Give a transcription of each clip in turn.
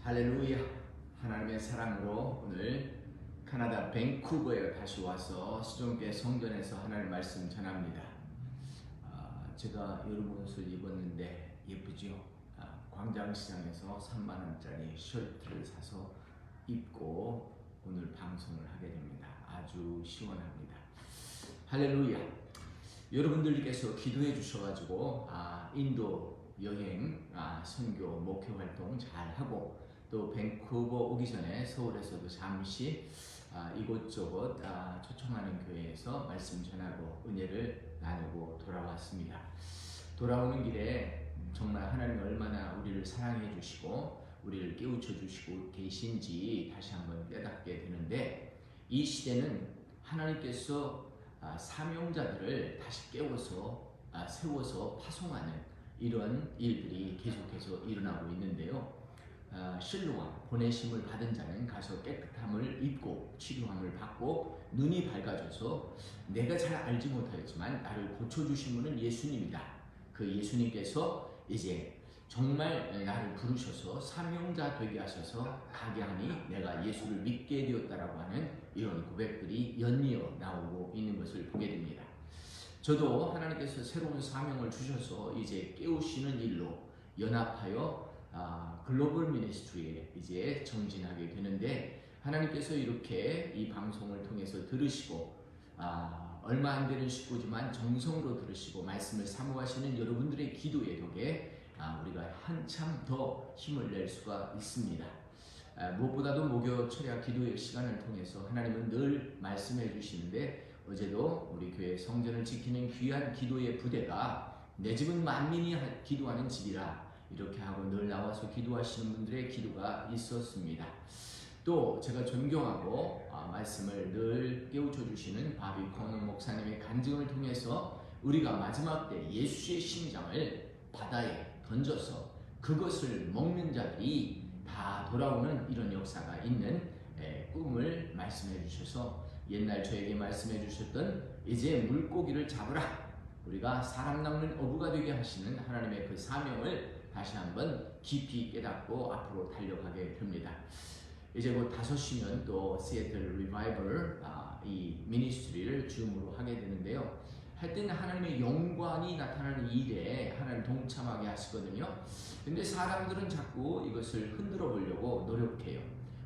할렐루야. 하나님의 사랑으로 오늘 캐나다 밴쿠버에 다시 와서 수종교회 성전에서 하나님의 말씀 전합니다. 제가 여러분 옷을 입었는데 예쁘죠? 광장시장에서 3만원짜리 셔츠를 사서 입고 오늘 방송을 하게 됩니다. 아주 시원합니다. 할렐루야. 여러분들께서 기도해 주셔가지고 인도 여행 선교 목회 활동 잘 하고 또 밴쿠버 오기 전에 서울에서도 잠시 이곳저곳 초청하는 교회에서 말씀 전하고 은혜를 나누고 돌아왔습니다. 돌아오는 길에 정말 하나님이 얼마나 우리를 사랑해 주시고 우리를 깨우쳐 주시고 계신지 다시 한번 깨닫게 되는데, 이 시대는 하나님께서 사명자들을 다시 깨워서 세워서 파송하는 이런 일들이 계속해서 일어나고 있는데요. 실로암 보내심을 받은 자는 가서 깨끗함을 입고 치료함을 받고 눈이 밝아져서 내가 잘 알지 못하였지만 나를 고쳐주신 분은 예수님이다. 그 예수님께서 이제 정말 나를 부르셔서 사명자 되게 하셔서 가게 하니 내가 예수를 믿게 되었다라고 하는 이런 고백들이 연이어 나오고 있는 것을 보게 됩니다. 저도 하나님께서 새로운 사명을 주셔서 이제 깨우시는 일로 연합하여 글로벌 미니스트리에 이제 정진하게 되는데, 하나님께서 이렇게 이 방송을 통해서 들으시고 얼마 안 되는 식구지만 정성으로 들으시고 말씀을 사모하시는 여러분들의 기도의 덕에 우리가 한참 더 힘을 낼 수가 있습니다. 무엇보다도 목요 철야 기도의 시간을 통해서 하나님은 늘 말씀해 주시는데, 어제도 우리 교회 성전을 지키는 귀한 기도의 부대가 내 집은 만민이 기도하는 집이라 이렇게 하고 늘 나와서 기도하시는 분들의 기도가 있었습니다. 또 제가 존경하고 말씀을 늘 깨우쳐 주시는 바비 코너 목사님의 간증을 통해서 우리가 마지막 때 예수의 심장을 바다에 던져서 그것을 먹는 자들이 다 돌아오는 이런 역사가 있는 꿈을 말씀해 주셔서 옛날 저에게 말씀해 주셨던 이제 물고기를 잡으라, 우리가 사람 낚는 어부가 되게 하시는 하나님의 그 사명을 다시 한번 깊이 깨닫고 앞으로 달려가게 됩니다. 이제 곧 5시면 또 시애틀 리바이벌 이 미니스트리를 줌으로 하게 되는데요. 할 때는 하나님의 영광이 나타나는 일에 하나님 동참하게 하시거든요. 근데 사람들은 자꾸 이것을 흔들어 보려고 노력해요.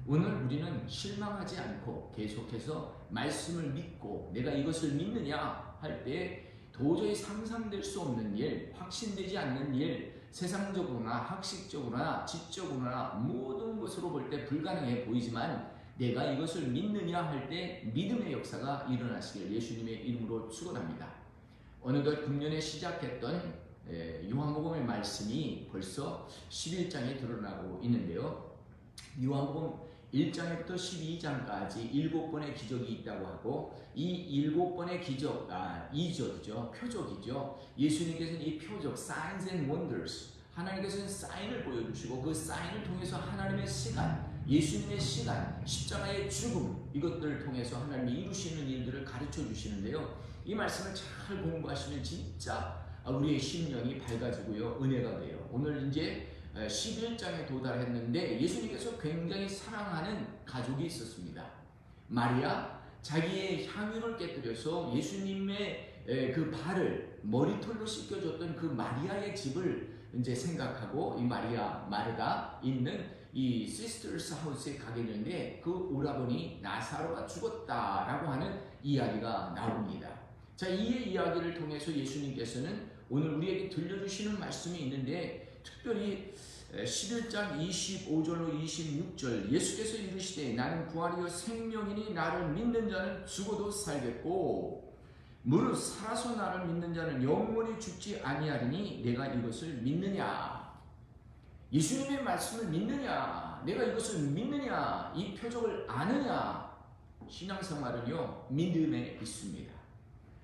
오늘 우리는 실망하지 않고 계속해서 말씀을 믿고 내가 이것을 믿느냐 할 때 도저히 상상될 수 없는 일, 확신되지 않는 일, 세상적으로나 학식적으로나 지적으로나 모든 것으로 볼 때 불가능해 보이지만 내가 이것을 믿느냐 할 때 믿음의 역사가 일어나시길 예수님의 이름으로 축원합니다. 어느덧 금년에 시작했던 요한복음의 말씀이 벌써 11장에 드러나고 있는데요. 요한복음 1장부터 12장까지 7번의 기적이 있다고 하고, 이 7번의 기적, 이적이죠. 표적이죠. 예수님께서는 이 표적, signs and wonders, 하나님께서는 사인을 보여주시고 그 사인을 통해서 하나님의 시간, 예수님의 시간, 십자가의 죽음, 이것들을 통해서 하나님이 이루시는 일들을 가르쳐 주시는데요. 이 말씀을 잘 공부하시면 진짜 우리의 심령이 밝아지고요, 은혜가 돼요. 오늘 이제 11장에 도달했는데 예수님께서 굉장히 사랑하는 가족이 있었습니다. 마리아, 자기의 향유를 깨뜨려서 예수님의 그 발을 머리털로 씻겨줬던 그 마리아의 집을 이제 생각하고 이 마리아 마르다 있는 이 시스터스 하우스에 가게 되는데 그 오라버니 나사로가 죽었다라고 하는 이야기가 나옵니다. 자, 이 이야기를 통해서 예수님께서는 오늘 우리에게 들려주시는 말씀이 있는데, 특별히 11장 25절로 26절 예수께서 이르시되 나는 부활이요 생명이니 나를 믿는 자는 죽어도 살겠고 무릇 살아서 나를 믿는 자는 영원히 죽지 아니하리니 내가 이것을 믿느냐, 예수님의 말씀을 믿느냐, 내가 이것을 믿느냐, 이 표적을 아느냐. 신앙생활은요 믿음에 있습니다.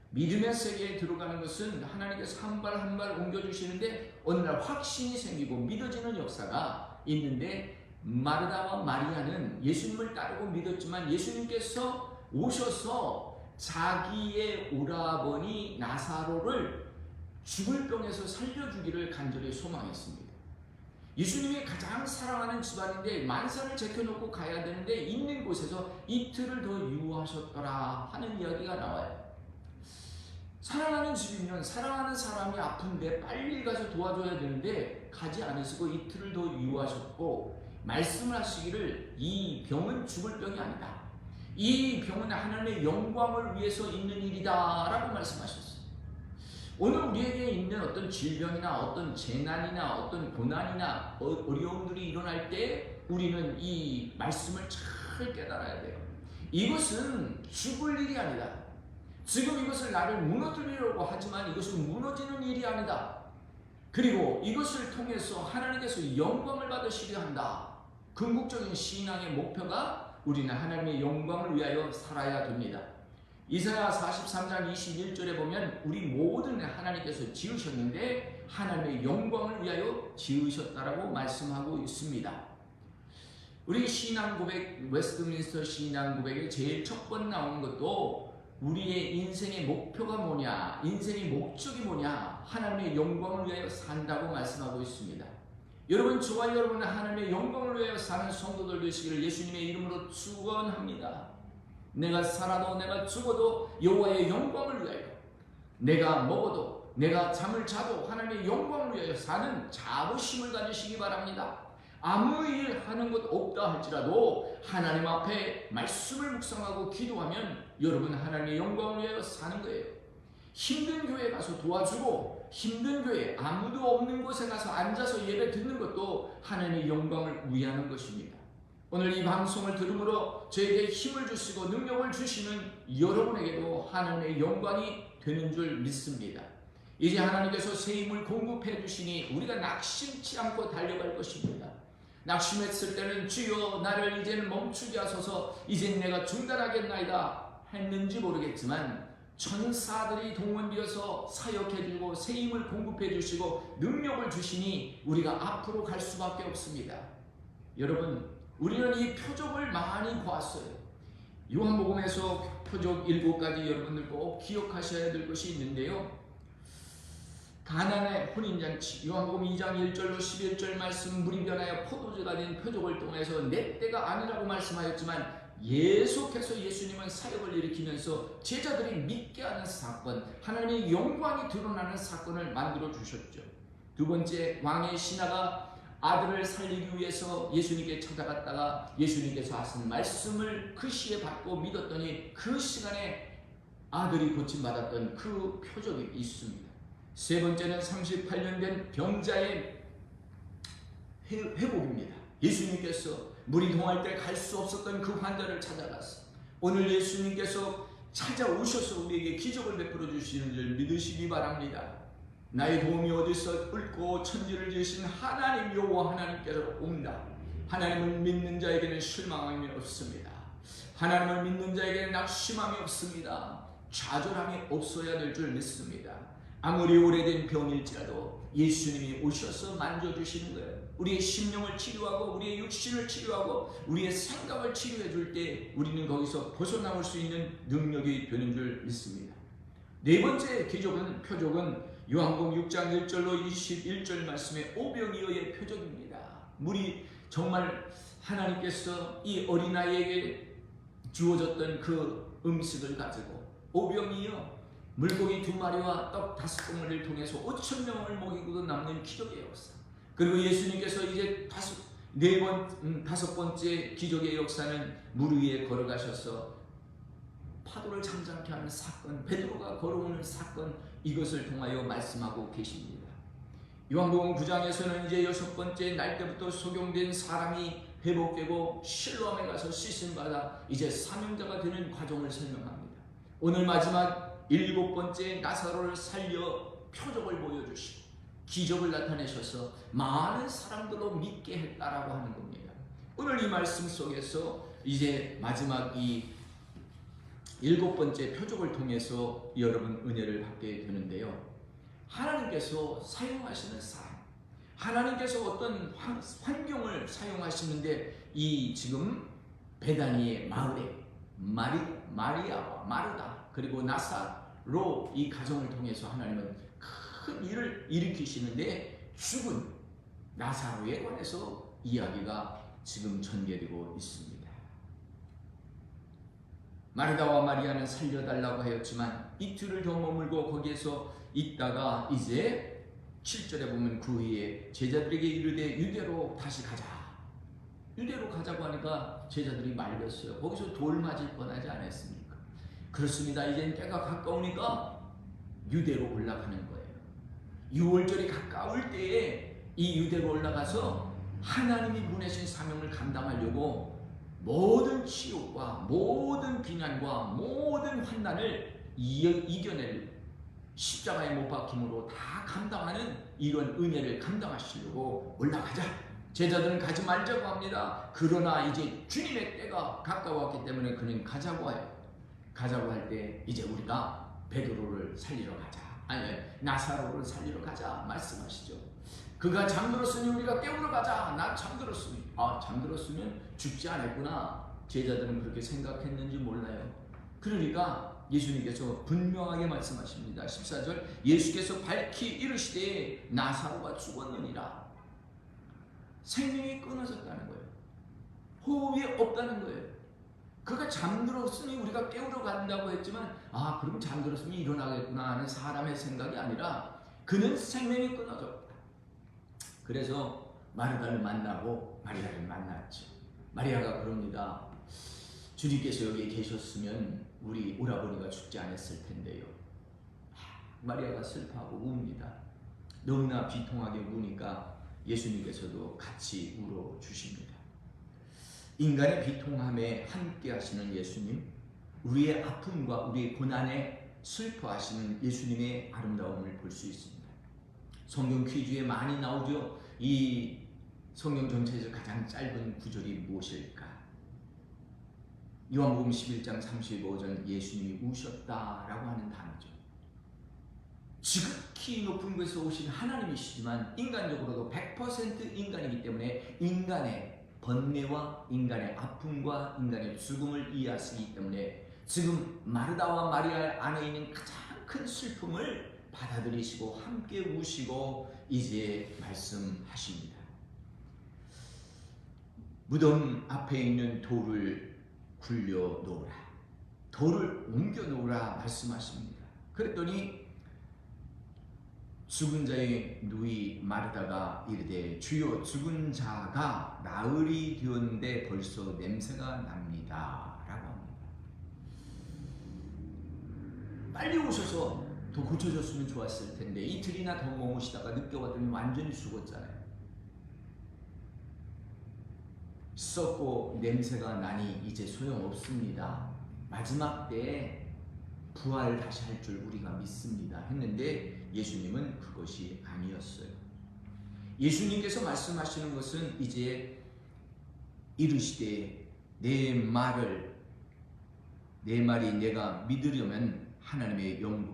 믿음의 세계에 들어가는 것은 하나님께서 한 발 한 발 옮겨주시는데 어느 날 확신이 생기고 믿어지는 역사가 있는데, 마르다와 마리아는 예수님을 따르고 믿었지만 예수님께서 오셔서 자기의 오라버니 나사로를 죽을 병에서 살려주기를 간절히 소망했습니다. 예수님이 가장 사랑하는 집안인데 만사를 제껴놓고 가야 되는데 있는 곳에서 이틀을 더 유하셨더라 하는 이야기가 나와요. 사랑하는 집이면 사랑하는 사람이 아픈데 빨리 가서 도와줘야 되는데 가지 않으시고 이틀을 더 유하셨고, 말씀을 하시기를 이 병은 죽을 병이 아니다, 이 병은 하나님의 영광을 위해서 있는 일이다 라고 말씀하셨어요. 오늘 우리에게 있는 어떤 질병이나 어떤 재난이나 어떤 고난이나 어려움들이 일어날 때 우리는 이 말씀을 잘 깨달아야 돼요. 이것은 죽을 일이 아니다. 지금 이것을 나를 무너뜨리려고 하지만 이것은 무너지는 일이 아니다. 그리고 이것을 통해서 하나님께서 영광을 받으시려 한다. 궁극적인 신앙의 목표가 우리는 하나님의 영광을 위하여 살아야 됩니다. 이사야 43장 21절에 보면 우리 모든 하나님께서 지으셨는데 하나님의 영광을 위하여 지으셨다라고 말씀하고 있습니다. 우리 신앙 고백, 웨스트민스터 신앙 고백에 제일 첫 번 나오는 것도 우리의 인생의 목표가 뭐냐, 인생의 목적이 뭐냐, 하나님의 영광을 위하여 산다고 말씀하고 있습니다. 여러분, 저와 여러분은 하나님의 영광을 위하여 사는 성도들 되시기를 예수님의 이름으로 축원합니다. 내가 살아도 내가 죽어도 여호와의 영광을 위하여, 내가 먹어도 내가 잠을 자도 하나님의 영광을 위하여 사는 자부심을 가지시기 바랍니다. 아무 일 하는 것 없다 할지라도 하나님 앞에 말씀을 묵상하고 기도하면 여러분 하나님의 영광을 위하여 사는 거예요. 힘든 교회 가서 도와주고 힘든 교회 아무도 없는 곳에 가서 앉아서 예배 듣는 것도 하나님의 영광을 위하는 것입니다. 오늘 이 방송을 들음으로 저에게 힘을 주시고 능력을 주시는 여러분에게도 하나님의 영광이 되는 줄 믿습니다. 이제 하나님께서 새 힘을 공급해 주시니 우리가 낙심치 않고 달려갈 것입니다. 낙심했을 때는 주여 나를 이제는 멈추게 하소서, 이젠 내가 중단하겠나이다 했는지 모르겠지만 천사들이 동원되어서 사역해 주고 새 힘을 공급해 주시고 능력을 주시니 우리가 앞으로 갈 수밖에 없습니다. 여러분, 우리는 이 표적을 많이 보았어요. 요한복음에서 표적 7가지 여러분들 꼭 기억하셔야 될 것이 있는데요. 가나의 혼인잔치, 요한복음 2장 1절로 11절 말씀, 물이 변하여 포도주가 된 표적을 통해서 내 때가 아니라고 말씀하였지만 계속해서 예수님은 사역을 일으키면서 제자들이 믿게 하는 사건, 하나님의 영광이 드러나는 사건을 만들어 주셨죠. 두 번째, 왕의 신하가 아들을 살리기 위해서 예수님께 찾아갔다가 예수님께서 하신 말씀을 그 시에 받고 믿었더니 그 시간에 아들이 고침받았던 그 표적이 있습니다. 세 번째는 38년 된 병자의 회복입니다. 예수님께서 물이 동할 때 갈 수 없었던 그 환자를 찾아갔어. 오늘 예수님께서 찾아오셔서 우리에게 기적을 베풀어 주시는 줄 믿으시기 바랍니다. 나의 도움이 어디서 옳고 천지를 지으신 하나님 여호와 하나님께로 온다. 하나님을 믿는 자에게는 실망함이 없습니다. 하나님을 믿는 자에게는 낙심함이 없습니다. 좌절함이 없어야 될 줄 믿습니다. 아무리 오래된 병일지라도 예수님이 오셔서 만져주시는 거예요. 우리의 심령을 치료하고 우리의 육신을 치료하고 우리의 생각을 치료해 줄 때 우리는 거기서 벗어나올 수 있는 능력이 되는 줄 믿습니다. 네 번째 표적은 요한복음 6장 1절로 21절 말씀의 오병이어의 표적입니다. 물이 정말 하나님께서 이 어린아이에게 주어졌던 그 음식을 가지고 오병이어 물고기 2마리와 떡 5봉을 통해서 5,000명을 먹이고도 남는 기적의 역사. 그리고 예수님께서 이제 다섯 번째 기적의 역사는 물 위에 걸어가셔서 파도를 잠잠케 하는 사건, 베드로가 걸어오는 사건, 이것을 통하여 말씀하고 계십니다. 요한복음 9장에서는 이제 6번째 날 때부터 소경된 사람이 회복되고 실로암에 가서 씻음받아 이제 사명자가 되는 과정을 설명합니다. 오늘 마지막 7번째 나사로를 살려 표적을 보여주시고 기적을 나타내셔서 많은 사람들로 믿게 했다라고 하는 겁니다. 오늘 이 말씀 속에서 이제 마지막 이 7번째 표적을 통해서 여러분 은혜를 받게 되는데요. 하나님께서 사용하시는 사람, 하나님께서 어떤 환경을 사용하시는데 이 지금 베다니의 마을에 마리아와 마르다 그리고 나사로 이 가정을 통해서 하나님은 큰 일을 일으키시는데 죽은 나사로에 관해서 이야기가 지금 전개되고 있습니다. 마르다와 마리아는 살려달라고 하였지만 이틀을 더 머물고 거기에서 있다가 이제 7절에 보면 그 후에 제자들에게 이르되 유대로 다시 가자. 유대로 가자고 하니까 제자들이 말렸어요. 거기서 돌 맞을 뻔하지 않았습니까? 그렇습니다. 이젠 때가 가까우니까 유대로 올라가는 거예요. 6월절이 가까울 때에 이 유대로 올라가서 하나님이 보내신 사명을 감당하려고 모든 치욕과 모든 비난과 모든 환난을 이겨낼 십자가에 못 박힘으로 다 감당하는 이런 은혜를 감당하시려고 올라가자. 제자들은 가지 말자고 합니다. 그러나 이제 주님의 때가 가까웠기 때문에 그는 가자고 해요. 가자고 할 때 이제 우리가 베드로를 살리러 가자. 아니, 나사로를 살리러 가자 말씀하시죠. 그가 잠들었으니 우리가 깨우러 가자. 난 잠들었으니. 잠들었으면 죽지 않았구나. 제자들은 그렇게 생각했는지 몰라요. 그러니까 예수님께서 분명하게 말씀하십니다. 14절 예수께서 밝히 이르시되 나사로가 죽었느니라. 생명이 끊어졌다는 거예요. 호흡이 없다는 거예요. 그가 잠들었으니 우리가 깨우러 간다고 했지만 그럼 잠들었으면 일어나겠구나 하는 사람의 생각이 아니라 그는 생명이 끊어졌다. 그래서 마르다를 만나고 마리아를 만났죠. 마리아가 그럽니다. 주님께서 여기에 계셨으면 우리 오라버니가 죽지 않았을 텐데요. 마리아가 슬퍼하고 웁니다. 너무나 비통하게 우니까 예수님께서도 같이 울어주십니다. 인간의 비통함에 함께 하시는 예수님, 우리의 아픔과 우리의 고난에 슬퍼하시는 예수님의 아름다움을 볼 수 있습니다. 성경 퀴즈에 많이 나오죠. 이 성경 전체에서 가장 짧은 구절이 무엇일까? 요한복음 11장 35절 예수님이 우셨다라고 하는 단어죠. 지극히 높은 곳에서 오신 하나님이시지만 인간적으로도 100% 인간이기 때문에 인간의 번뇌와 인간의 아픔과 인간의 죽음을 이해하시기 때문에 지금 마르다와 마리아 안에 있는 가장 큰 슬픔을 받아들이시고 함께 우시고 이제 말씀하십니다. 무덤 앞에 있는 돌을 굴려 놓으라. 돌을 옮겨 놓으라 말씀하십니다. 그랬더니 죽은 자의 누이 마르다가 이르되 주여 죽은 자가 나흘이 되었는데 벌써 냄새가 납니다 라고 합니다. 빨리 오셔서 더 고쳐졌으면 좋았을 텐데 이틀이나 더 머무시다가 늦게 왔더니 완전히 죽었잖아요. 썩고 냄새가 나니 이제 소용없습니다. 마지막 때에 부활 다시 할 줄 우리가 믿습니다 했는데 예수님은 그것이 아니었어요. 예수님께서 말씀하시는 것은 이제 이르시되 내 말이 내가 믿으려면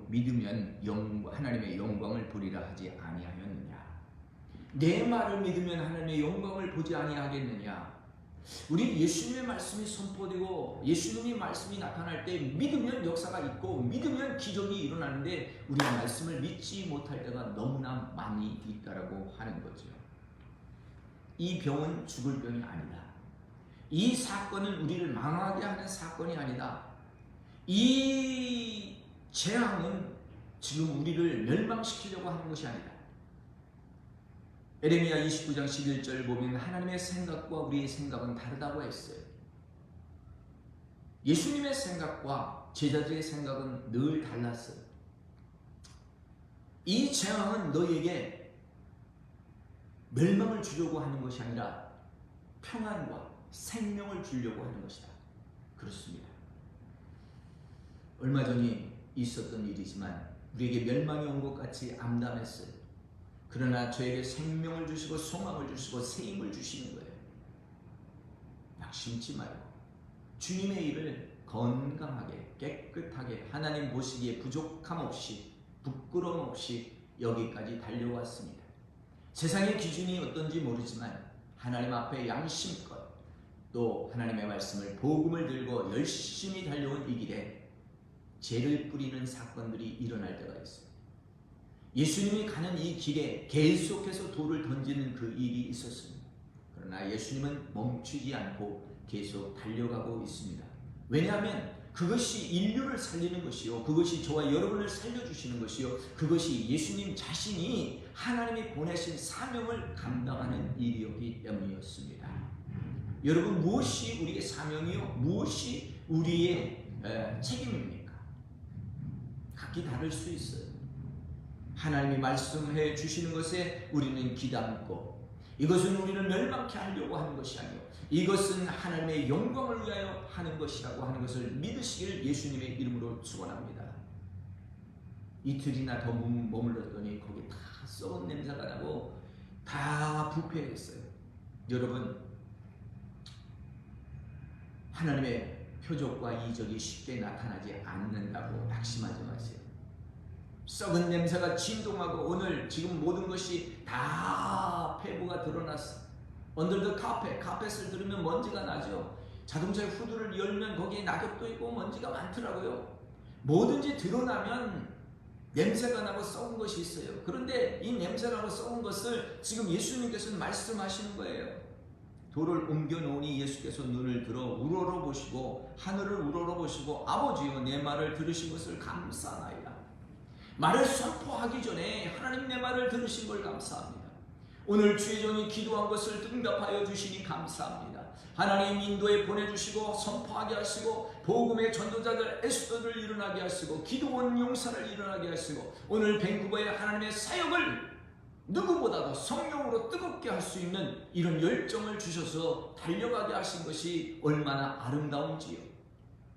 믿으면 하나님의 영광을 보리라 하지 아니하였느냐. 내 말을 믿으면 하나님의 영광을 보지 아니하겠느냐. 우리 예수님의 말씀이 선포되고 예수님의 말씀이 나타날 때 믿으면 역사가 있고 믿으면 기적이 일어나는데 우리가 말씀을 믿지 못할 때가 너무나 많이 있다라고 하는 거죠. 이 병은 죽을 병이 아니다. 이 사건은 우리를 망하게 하는 사건이 아니다. 이 재앙은 지금 우리를 멸망시키려고 하는 것이 아니다. 에레미야 29장 11절 보면 하나님의 생각과 우리의 생각은 다르다고 했어요. 예수님의 생각과 제자들의 생각은 늘 달랐어요. 이 재앙은 너희에게 멸망을 주려고 하는 것이 아니라 평안과 생명을 주려고 하는 것이다. 그렇습니다. 얼마 전에 있었던 일이지만 우리에게 멸망이 온 것 같이 암담했어요. 그러나 저에게 생명을 주시고 소망을 주시고 새 힘을 주시는 거예요. 낙심치 말고 주님의 일을 건강하게 깨끗하게 하나님 보시기에 부족함 없이 부끄러움 없이 여기까지 달려왔습니다. 세상의 기준이 어떤지 모르지만 하나님 앞에 양심껏 또 하나님의 말씀을 복음을 들고 열심히 달려온 이 길에 죄를 뿌리는 사건들이 일어날 때가 있어요. 예수님이 가는 이 길에 계속해서 돌을 던지는 그 일이 있었습니다. 그러나 예수님은 멈추지 않고 계속 달려가고 있습니다. 왜냐하면 그것이 인류를 살리는 것이요, 그것이 저와 여러분을 살려주시는 것이요, 그것이 예수님 자신이 하나님이 보내신 사명을 감당하는 일이었기 때문이었습니다. 여러분, 무엇이 우리의 사명이요? 무엇이 우리의 책임입니까? 각기 다를 수 있어요. 하나님이 말씀해 주시는 것에 우리는 귀담고, 이것은 우리를 멸망케 하려고 하는 것이 아니요, 이것은 하나님의 영광을 위하여 하는 것이라고 하는 것을 믿으시길 예수님의 이름으로 축원합니다. 이틀이나 더 머물렀더니 거기 다 썩은 냄새가 나고 다 부패했어요. 여러분, 하나님의 표적과 이적이 쉽게 나타나지 않는다고 낙심하지 마세요. 썩은 냄새가 진동하고 오늘 지금 모든 것이 다 폐부가 드러났어. 언더더 카펫을 들으면 먼지가 나죠. 자동차의 후드를 열면 거기에 낙엽도 있고 먼지가 많더라고요. 뭐든지 드러나면 냄새가 나고 썩은 것이 있어요. 그런데 이 냄새가 나고 썩은 것을 지금 예수님께서는 말씀하시는 거예요. 돌을 옮겨 놓으니 예수께서 눈을 들어 우러러보시고 하늘을 우러러보시고 아버지여 내 말을 들으신 것을 감사하나이다. 말을 선포하기 전에 하나님 내 말을 들으신 걸 감사합니다. 오늘 주의 종이 기도한 것을 응답하여 주시니 감사합니다. 하나님 인도에 보내주시고 선포하게 하시고 복음의 전도자들 에스더를 일어나게 하시고 기도원 용사를 일어나게 하시고 오늘 밴쿠버의 하나님의 사역을 누구보다도 성령으로 뜨겁게 할 수 있는 이런 열정을 주셔서 달려가게 하신 것이 얼마나 아름다운지요.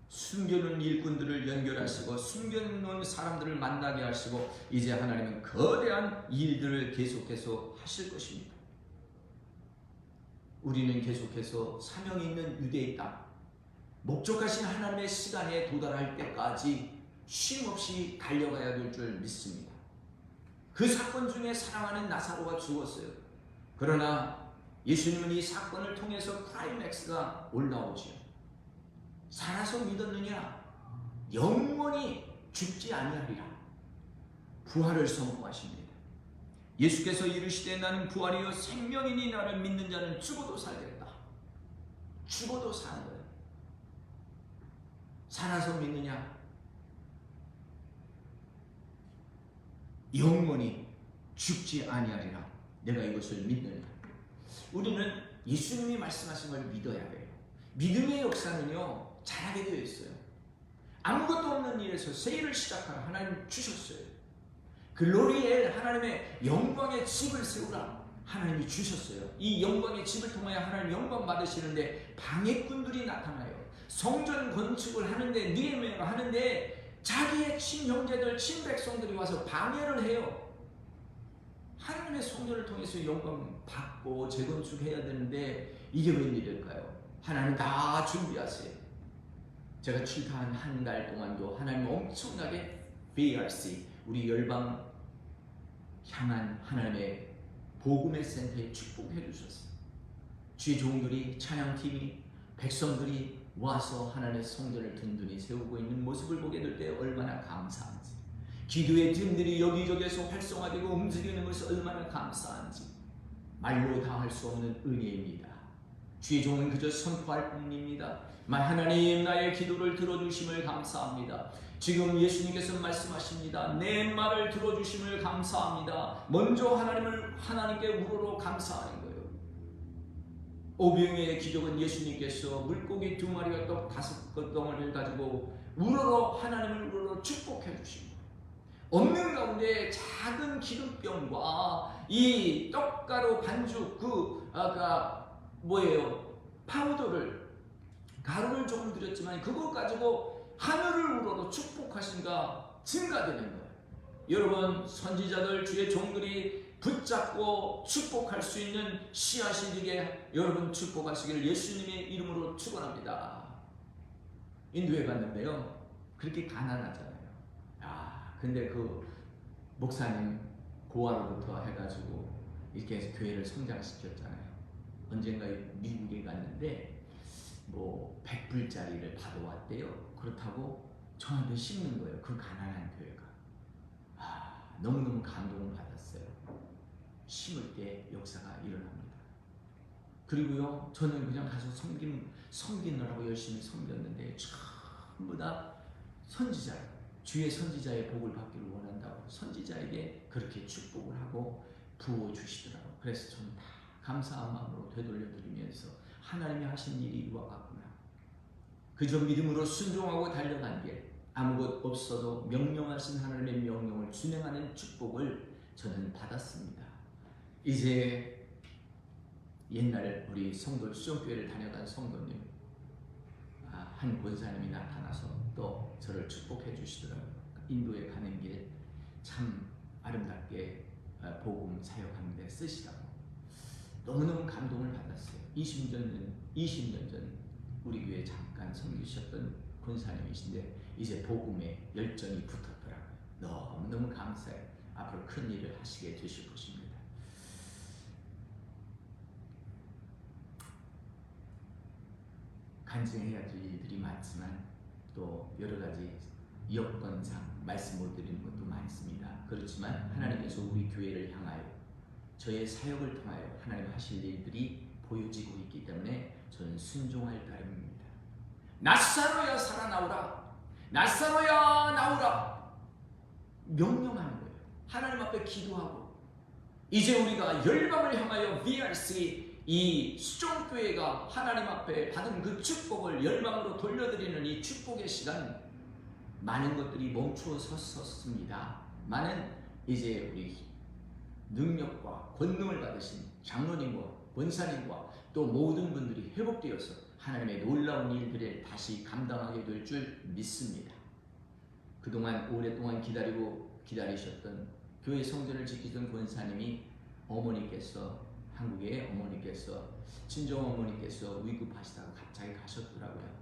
숨겨놓은 일꾼들을 연결하시고 숨겨놓은 사람들을 만나게 하시고 이제 하나님은 거대한 일들을 계속해서 하실 것입니다. 우리는 계속해서 사명이 있는 유대의 땅, 목적하신 하나님의 시간에 도달할 때까지 쉼없이 달려가야 될 줄 믿습니다. 그 사건 중에 사랑하는 나사로가 죽었어요. 그러나 예수님은 이 사건을 통해서 클라이맥스가 올라오지요. 살아서 믿었느냐? 영원히 죽지 아니하리라. 부활을 선포하십니다. 예수께서 이르시되 나는 부활이요 생명이니 나를 믿는 자는 죽어도 살겠다. 죽어도 사는 거예요. 살아서 믿느냐? 영원히 죽지 아니하리라. 내가 이것을 믿느냐? 우리는 예수님이 말씀하신 걸 믿어야 돼요. 믿음의 역사는요 잘하게 되어 있어요. 아무것도 없는 일에서 새 일을 시작하라 하나님 주셨어요. 글로리엘 하나님의 영광의 집을 세우라 하나님이 주셨어요. 이 영광의 집을 통하여 하나님 영광 받으시는데 방해꾼들이 나타나요. 성전 건축을 하는데 느헤미야가 하는데 자기의 친형제들 친백성들이 와서 방해를 해요. 하나님의 성전을 통해서 영광 받고 재건축해야 되는데 이게 웬일일까요? 하나님 다 준비하세요. 제가 출타한 한 달 동안도 하나님 엄청나게 BRC 우리 열방 향한 하나님의 복음의 센터에 축복해 주셨어요. 주의 종들이 찬양팀이 백성들이 와서 하나님의 성전을 든든히 세우고 있는 모습을 보게 될 때 얼마나 감사한지, 기도의 팀들이 여기저기에서 활성화되고 움직이는 것이 얼마나 감사한지 말로 다 할 수 없는 은혜입니다. 주의 종은 그저 선포할 뿐입니다. 하나님 나의 기도를 들어주심을 감사합니다. 지금 예수님께서 말씀하십니다. 내 말을 들어주심을 감사합니다. 먼저 하나님께 우러러 감사하는 거예요. 오병이의 기적은 예수님께서 물고기 2마리와 떡 5덩어리를 가지고 하나님을 우러러 축복해 주신 거예요. 없는 가운데 작은 기름병과 이 떡가루 반죽 파우더를 가루를 조금 드렸지만 그것 가지고 하늘을 우러러 축복하신가 증가되는 거예요. 여러분 선지자들 주의 종들이 붙잡고 축복할 수 있는 씨앗이 되게 여러분 축복하시기를 예수님의 이름으로 축원합니다. 인도에 갔는데요 그렇게 가난하잖아요. 근데 그 목사님 고아로부터 해가지고 이렇게 해서 교회를 성장시켰잖아요. 언젠가 미국에 갔는데 100불짜리를 받아왔대요. 그렇다고 저한테 씹는 거예요. 그 가난한 교회가. 너무너무 감동을 받았어요. 심을 때 역사가 일어납니다. 그리고요, 저는 그냥 가서 섬기느라고 열심히 섬겼는데 전부 다 선지자, 주의 선지자의 복을 받기를 원한다고 선지자에게 그렇게 축복을 하고 부어주시더라고요. 그래서 저는 다 감사한 마음으로 되돌려드리면서 하나님이 하신 일이 이와 같구나. 그저 믿음으로 순종하고 달려간 게 아무것 없어도 명령하신 하나님의 명령을 준행하는 축복을 저는 받았습니다. 이제 옛날 우리 성도 수정교회를 다녀간 성도님 한 권사님이 나타나서 또 저를 축복해 주시더라고요. 인도에 가는 길 참 아름답게 복음 사역하는 데 쓰시라고 너무너무 감동을 받았어요. 20년 전 우리 교회에 잠깐 섬기셨던 권사님이신데 이제 복음에 열정이 붙었더라고요. 너무너무 감사해요. 앞으로 큰 일을 하시게 되실 것입니다. 간증해야 될 일들이 많지만 또 여러 가지 여건상 말씀 못 드리는 것도 많습니다. 그렇지만 하나님께서 우리 교회를 향하여 저의 사역을 통하여 하나님 하실 일들이 보여지고 있기 때문에 저는 순종할 따름입니다. 나사로야 살아나오라, 나사로야 나오라 명령하는 거예요. 하나님 앞에 기도하고 이제 우리가 열방을 향하여 VRC 이 수종교회가 하나님 앞에 받은 그 축복을 열방으로 돌려드리는 이 축복의 시간, 많은 것들이 멈추어 섰습니다. 많은 이제 우리 능력과 권능을 받으신 장로님과 권사님과 또 모든 분들이 회복되어서 하나님의 놀라운 일들을 다시 감당하게 될 줄 믿습니다. 그동안 오랫동안 기다리셨던 교회 성전을 지키던 권사님이 한국의 어머니께서 친정 어머니께서 위급하시다가 갑자기 가셨더라고요.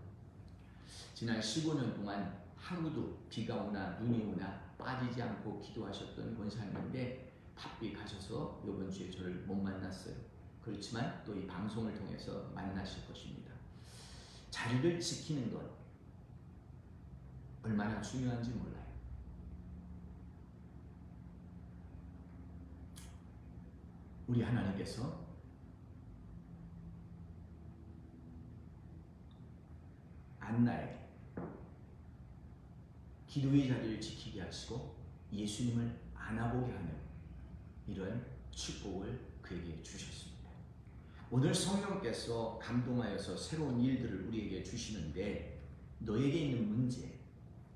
지난 15년 동안 하루도 비가 오나 눈이 오나 빠지지 않고 기도하셨던 권사님인데 바삐 가셔서 이번 주에 저를 못 만났어요. 그렇지만 또 이 방송을 통해서 만나실 것입니다. 자리를 지키는 것 얼마나 중요한지 몰라요. 우리 하나님께서 안나에게 기도의 자리를 지키게 하시고 예수님을 안아보게 하는 이런 축복을 그에게 주셨습니다. 오늘 성령께서 감동하여서 새로운 일들을 우리에게 주시는데 너에게 있는 문제,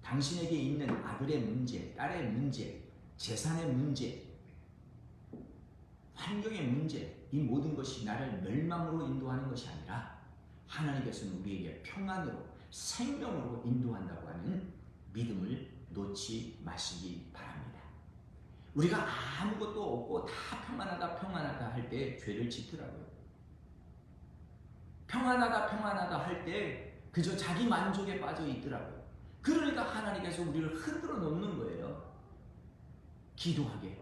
당신에게 있는 아들의 문제, 딸의 문제, 재산의 문제, 환경의 문제, 이 모든 것이 나를 멸망으로 인도하는 것이 아니라 하나님께서는 우리에게 평안으로 생명으로 인도한다고 하는 믿음을 놓지 마시기 바랍니다. 우리가 아무것도 없고 다 평안하다 할 때 죄를 짓더라고요. 평안하다 할 때 그저 자기 만족에 빠져 있더라고요. 그러니까 하나님께서 우리를 흔들어 놓는 거예요. 기도하게,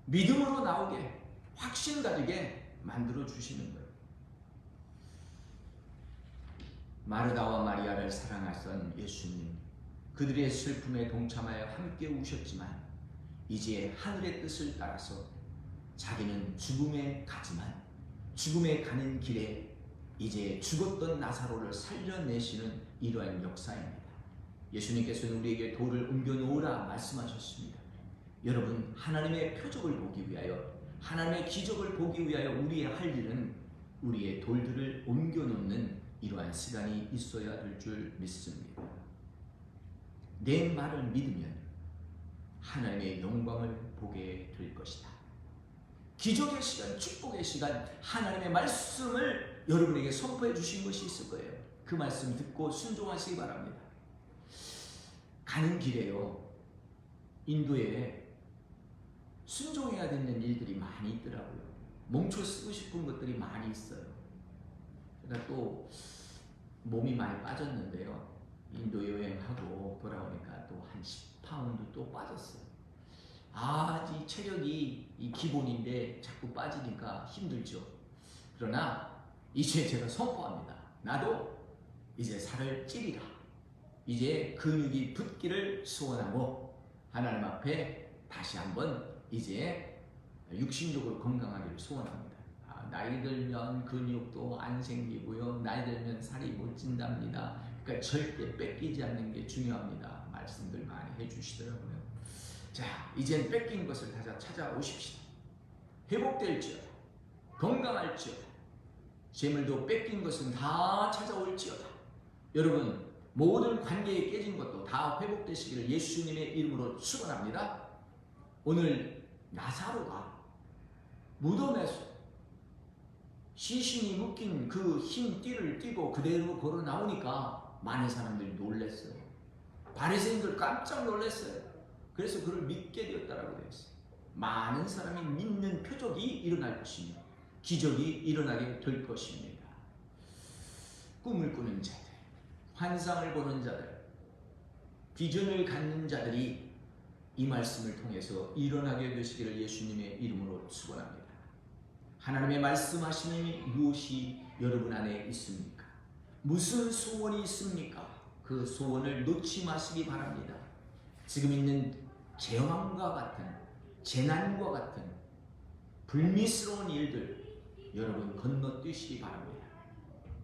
믿음으로 나오게, 확신 가지게 만들어 주시는 거예요. 마르다와 마리아를 사랑하던 예수님, 그들의 슬픔에 동참하여 함께 우셨지만 이제 하늘의 뜻을 따라서 자기는 죽음에 가지만 죽음에 가는 길에 이제 죽었던 나사로를 살려내시는 이러한 역사입니다. 예수님께서는 우리에게 돌을 옮겨 놓으라 말씀하셨습니다. 여러분, 하나님의 표적을 보기 위하여, 하나님의 기적을 보기 위하여 우리의 할 일은 우리의 돌들을 옮겨 놓는 이러한 시간이 있어야 될 줄 믿습니다. 내 말을 믿으면 하나님의 영광을 보게 될 것이다. 기적의 시간, 축복의 시간, 하나님의 말씀을 여러분에게 선포해 주신 것이 있을 거예요. 그 말씀 듣고 순종하시기 바랍니다. 가는 길에요, 인도에 순종해야 되는 일들이 많이 있더라고요. 멈춰 쓰고 싶은 것들이 많이 있어요. 제가 또 몸이 많이 빠졌는데요. 인도 여행하고 돌아오니까 또 한 10파운드 또 빠졌어요. 이 체력이 이 기본인데 자꾸 빠지니까 힘들죠. 그러나 이제 제가 선포합니다. 나도 이제 살을 찌리라. 이제 근육이 붙기를 소원하고 하나님 앞에 다시 한번 이제 육신적으로 건강하기를 소원합니다. 나이 들면 근육도 안 생기고요. 나이 들면 살이 못 찐답니다. 그러니까 절대 뺏기지 않는 게 중요합니다. 말씀들 많이 해주시더라고요. 자, 이젠 뺏긴 것을 다시 찾아오십시다. 회복될지어다. 건강할지어다. 재물도 뺏긴 것은 다 찾아올지어다. 여러분, 모든 관계에 깨진 것도 다 회복되시기를 예수님의 이름으로 축원합니다. 오늘 나사로가 무덤에서 시신이 묶인 그 흰 띠를 띠고 그대로 걸어 나오니까 많은 사람들이 놀랐어요. 바리새인들 깜짝 놀랐어요. 그래서 그를 믿게 되었다라고 되어 있어요. 많은 사람이 믿는 표적이 일어날 것입니다. 기적이 일어나게 될 것입니다. 꿈을 꾸는 자들, 환상을 보는 자들, 비전을 갖는 자들이 이 말씀을 통해서 일어나게 되시기를 예수님의 이름으로 축원합니다. 하나님의 말씀하시는 무엇이 여러분 안에 있습니까? 무슨 소원이 있습니까? 그 소원을 놓지 마시기 바랍니다. 지금 있는 재앙과 같은, 재난과 같은 불미스러운 일들 여러분 건너뛰시기 바랍니다.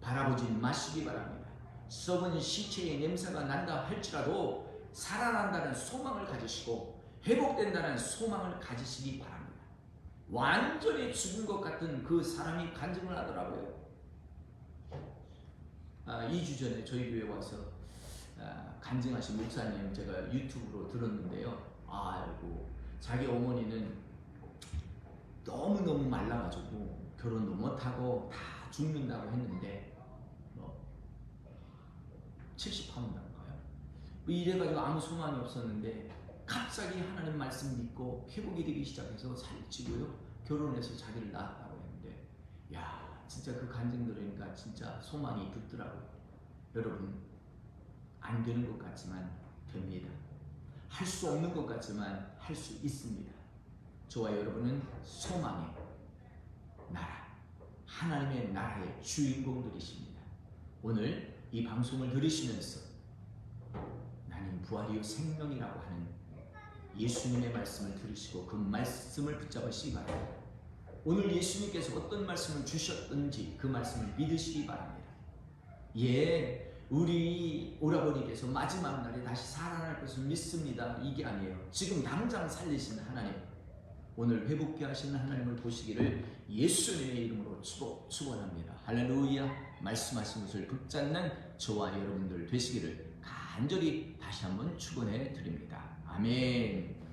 바라보지 마시기 바랍니다. 썩은 시체의 냄새가 난다 할지라도 살아난다는 소망을 가지시고 회복된다는 소망을 가지시기 바랍니다. 완전히 죽은 것 같은 그 사람이 간증을 하더라고요. 2주 전에 저희 교회 와서 간증하신 목사님 제가 유튜브로 들었는데요. 아이고, 자기 어머니는 너무너무 말라가지고 결혼도 못하고 다 죽는다고 했는데 70파운드인가요? 이래가지고 아무 소망이 없었는데 갑자기 하나님 말씀 믿고 회복이 되기 시작해서 살찌고요. 결혼해서 자기를 낳았다고 했는데, 야, 진짜 그 간증 들으니까 진짜 소망이 붙더라고요. 여러분, 안 되는 것 같지만 됩니다. 할 수 없는 것 같지만 할 수 있습니다. 저와 여러분은 소망의 나라, 하나님의 나라의 주인공들이십니다. 오늘 이 방송을 들으시면서 나는 부활이요 생명이라고 하는 예수님의 말씀을 들으시고 그 말씀을 붙잡으시기 바랍니다. 오늘 예수님께서 어떤 말씀을 주셨든지 그 말씀을 믿으시기 바랍니다. 예, 우리 오라버니께서 마지막 날에 다시 살아날 것을 믿습니다. 이게 아니에요. 지금 당장 살리시는 하나님, 오늘 회복케 하시는 하나님을 보시기를 예수님의 이름으로 축원합니다. 할렐루야. 말씀하신 것을 붙잡는 저와 여러분들 되시기를 간절히 다시 한번 축원해 드립니다. 아멘.